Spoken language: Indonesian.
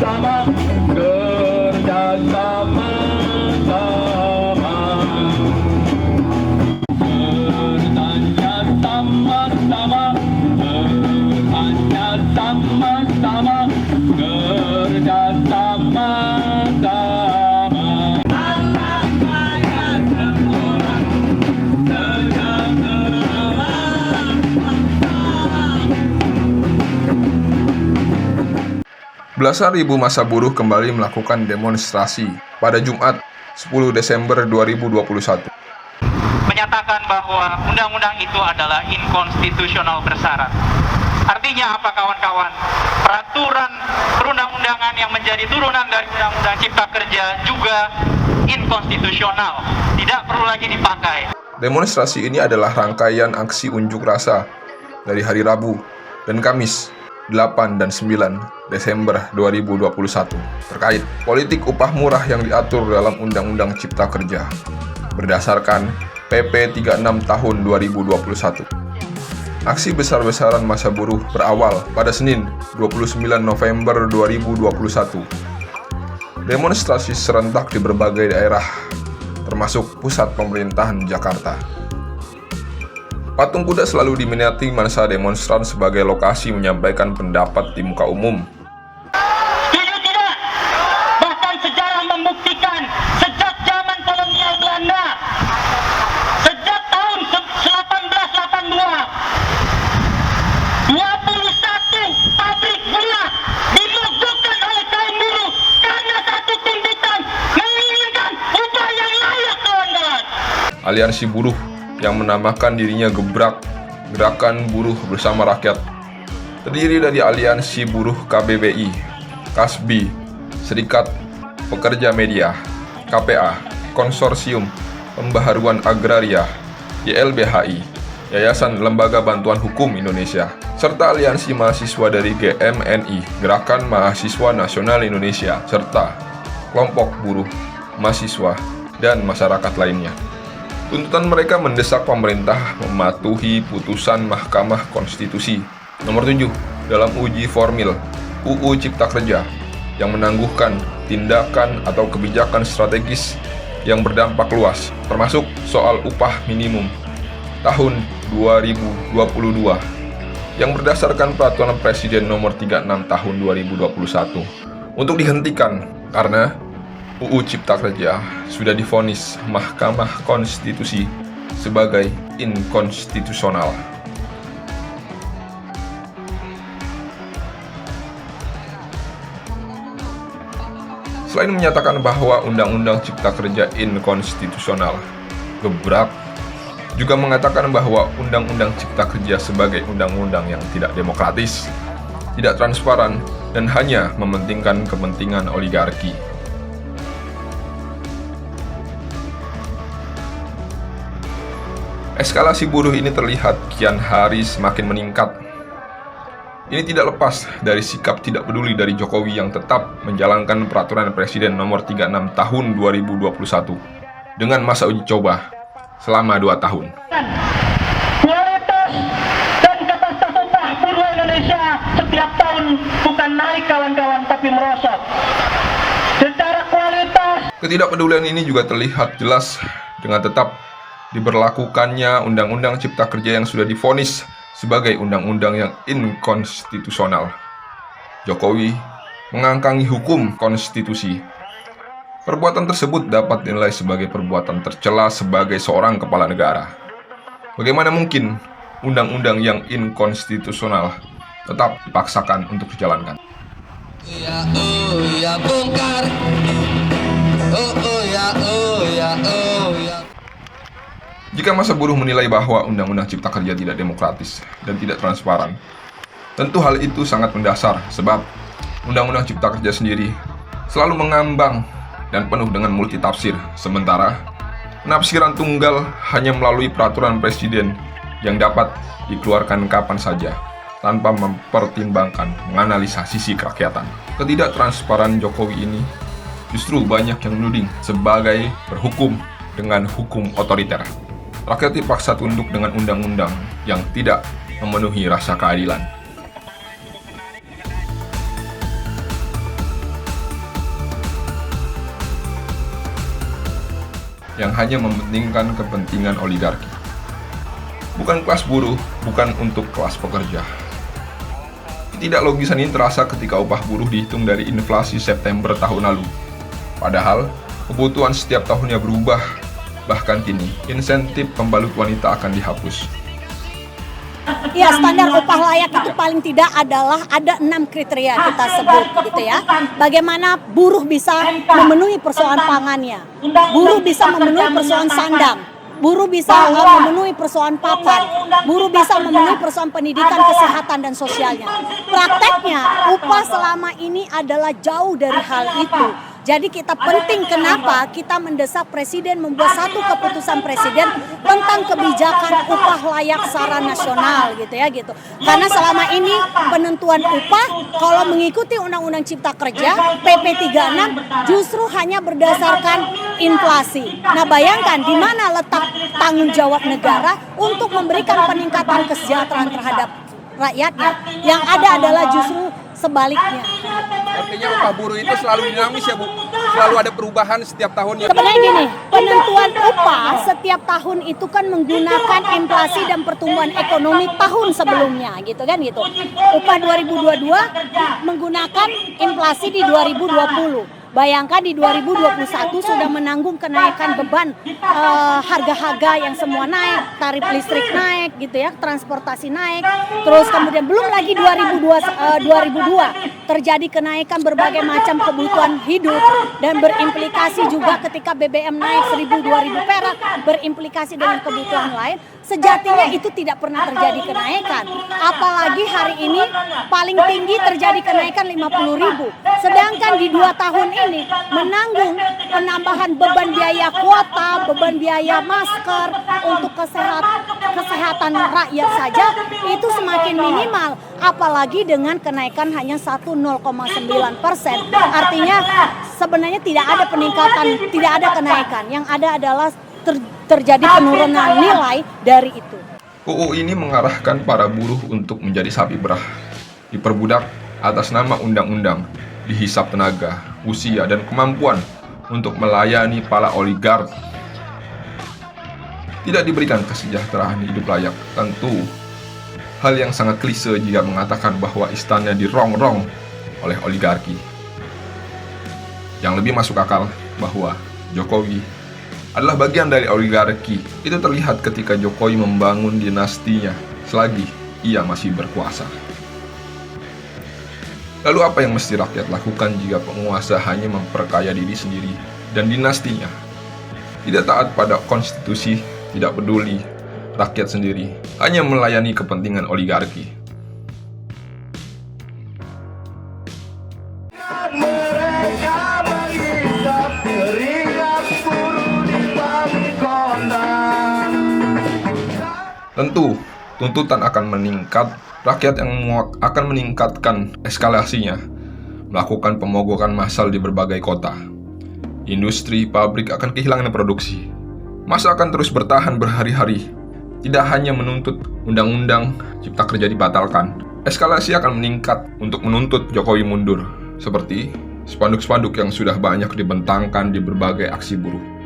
sama, kerja sama, bertanya sama-sama, bertanya sama-sama, kerja sama-sama. Belasan ribu massa buruh kembali melakukan demonstrasi pada Jumat 10 Desember 2021. Menyatakan bahwa undang-undang itu adalah inkonstitusional bersyarat. Artinya apa kawan-kawan? Peraturan perundang-undangan yang menjadi turunan dari Undang-Undang Cipta Kerja juga inkonstitusional, tidak perlu lagi dipakai. Demonstrasi ini adalah rangkaian aksi unjuk rasa dari hari Rabu dan Kamis 8 dan 9 Desember 2021 terkait politik upah murah yang diatur dalam Undang-Undang Cipta Kerja berdasarkan PP 36 tahun 2021. Aksi besar-besaran massa buruh berawal pada Senin 29 November 2021. Demonstrasi serentak di berbagai daerah, termasuk pusat pemerintahan Jakarta. Patung Kuda selalu diminati massa demonstran sebagai lokasi menyampaikan pendapat di muka umum. Setuju tidak? Bahkan sejarah membuktikan sejak zaman kolonial Belanda, sejak tahun 1882, 21 pabrik gula dimogokkan oleh kaum buruh karena satu tuntutan menginginkan upah yang layak, kawan-kawan. Aliansi buruh yang menamakan dirinya Gebrak, Gerakan Buruh Bersama Rakyat, terdiri dari Aliansi Buruh KBBI, KASBI, Serikat Pekerja Media, KPA, Konsorsium Pembaharuan Agraria, YLBHI, Yayasan Lembaga Bantuan Hukum Indonesia, serta aliansi mahasiswa dari GMNI, Gerakan Mahasiswa Nasional Indonesia, serta kelompok buruh, mahasiswa, dan masyarakat lainnya. Tuntutan mereka mendesak pemerintah mematuhi putusan Mahkamah Konstitusi nomor 7 dalam uji formil UU Cipta Kerja yang menangguhkan tindakan atau kebijakan strategis yang berdampak luas, termasuk soal upah minimum tahun 2022 yang berdasarkan Peraturan Presiden nomor 36 tahun 2021 untuk dihentikan karena UU Cipta Kerja sudah divonis Mahkamah Konstitusi sebagai inkonstitusional. Selain menyatakan bahwa Undang-Undang Cipta Kerja inkonstitusional, Gebrak juga mengatakan bahwa Undang-Undang Cipta Kerja sebagai undang-undang yang tidak demokratis, tidak transparan, dan hanya mementingkan kepentingan oligarki. Eskalasi buruh ini terlihat kian hari semakin meningkat. Ini tidak lepas dari sikap tidak peduli dari Jokowi yang tetap menjalankan Peraturan Presiden nomor 36 tahun 2021 dengan masa uji coba selama 2 tahun. Kualitas dan kapasitas upah buruh Indonesia setiap tahun bukan naik, kawan-kawan, tapi merosot. Secara kualitas, Ketidakpedulian ini juga terlihat jelas dengan tetap diberlakukannya Undang-Undang Cipta Kerja yang sudah divonis sebagai undang-undang yang inkonstitusional. Jokowi mengangkangi hukum konstitusi. Perbuatan tersebut dapat dinilai sebagai perbuatan tercela sebagai seorang kepala negara. Bagaimana mungkin undang-undang yang inkonstitusional tetap dipaksakan untuk dijalankan? Ya bongkar. Ya. Jika massa buruh menilai bahwa Undang-Undang Cipta Kerja tidak demokratis dan tidak transparan, tentu hal itu sangat mendasar sebab Undang-Undang Cipta Kerja sendiri selalu mengambang dan penuh dengan multitafsir, sementara penafsiran tunggal hanya melalui peraturan presiden yang dapat dikeluarkan kapan saja tanpa mempertimbangkan menganalisa sisi kerakyatan. Ketidaktransparan Jokowi ini justru banyak yang menuding sebagai berhukum dengan hukum otoriter. Rakyat dipaksa tunduk dengan undang-undang yang tidak memenuhi rasa keadilan. yang hanya mementingkan kepentingan oligarki. Bukan kelas buruh, bukan untuk kelas pekerja. Ketidaklogisan ini terasa ketika upah buruh dihitung dari inflasi September tahun lalu. Padahal, kebutuhan setiap tahunnya berubah. Bahkan kini, insentif pembalut wanita akan dihapus. Ya, standar upah layak itu paling tidak adalah ada 6 kriteria kita sebut gitu ya. Bagaimana buruh bisa memenuhi persoalan pangannya, buruh bisa memenuhi persoalan sandang, buruh bisa memenuhi persoalan papan, buruh bisa memenuhi persoalan pendidikan, kesehatan, dan sosialnya. Prakteknya, upah selama ini adalah jauh dari hal itu. Jadi kita penting kenapa kita mendesak Presiden membuat satu keputusan Presiden tentang kebijakan upah layak secara nasional gitu ya gitu. Karena selama ini penentuan upah kalau mengikuti Undang-Undang Cipta Kerja PP 36 justru hanya berdasarkan inflasi. Nah, bayangkan di mana letak tanggung jawab negara untuk memberikan peningkatan kesejahteraan terhadap rakyatnya. Yang ada adalah justru sebaliknya. Artinya upah buruh itu selalu dinamis ya Bu? Selalu ada perubahan setiap tahunnya? Sebenarnya gini, penentuan upah setiap tahun itu kan menggunakan inflasi dan pertumbuhan ekonomi tahun sebelumnya gitu kan gitu. Upah 2022 menggunakan inflasi di 2020. Bayangkan di 2021 sudah menanggung kenaikan beban harga-harga yang semua naik, tarif listrik naik gitu ya, transportasi naik. Terus kemudian belum lagi 2002 terjadi kenaikan berbagai macam kebutuhan hidup dan berimplikasi juga ketika BBM naik 1.000-2.000 perak, berimplikasi dengan kebutuhan lain. Sejatinya itu tidak pernah terjadi kenaikan. Apalagi hari ini paling tinggi terjadi kenaikan 50.000. Sedangkan di 2 tahun ini menanggung penambahan beban biaya kuota, beban biaya masker untuk kesehatan rakyat saja itu semakin minimal. Apalagi dengan kenaikan hanya 0,9%. Artinya sebenarnya tidak ada peningkatan, tidak ada kenaikan. Yang ada adalah terjadi penurunan nilai dari itu. UU ini mengarahkan para buruh untuk menjadi sapi berah, diperbudak atas nama undang-undang, dihisap tenaga, usia, dan kemampuan untuk melayani para oligark. Tidak diberikan kesejahteraan hidup layak, tentu hal yang sangat klise jika mengatakan bahwa istana dirongrong oleh oligarki. Yang lebih masuk akal bahwa Jokowi adalah bagian dari oligarki. Itu terlihat ketika Jokowi membangun dinastinya selagi ia masih berkuasa. Lalu apa yang mesti rakyat lakukan jika penguasa hanya memperkaya diri sendiri dan dinastinya? Tidak taat pada konstitusi, tidak peduli rakyat sendiri, hanya melayani kepentingan oligarki. Tentu, tuntutan akan meningkat, rakyat yang akan meningkatkan eskalasinya, melakukan pemogokan massal di berbagai kota. Industri, pabrik akan kehilangan produksi. Masa akan terus bertahan berhari-hari, tidak hanya menuntut undang-undang Cipta Kerja dibatalkan. Eskalasi akan meningkat untuk menuntut Jokowi mundur, seperti spanduk-spanduk yang sudah banyak dibentangkan di berbagai aksi buruh.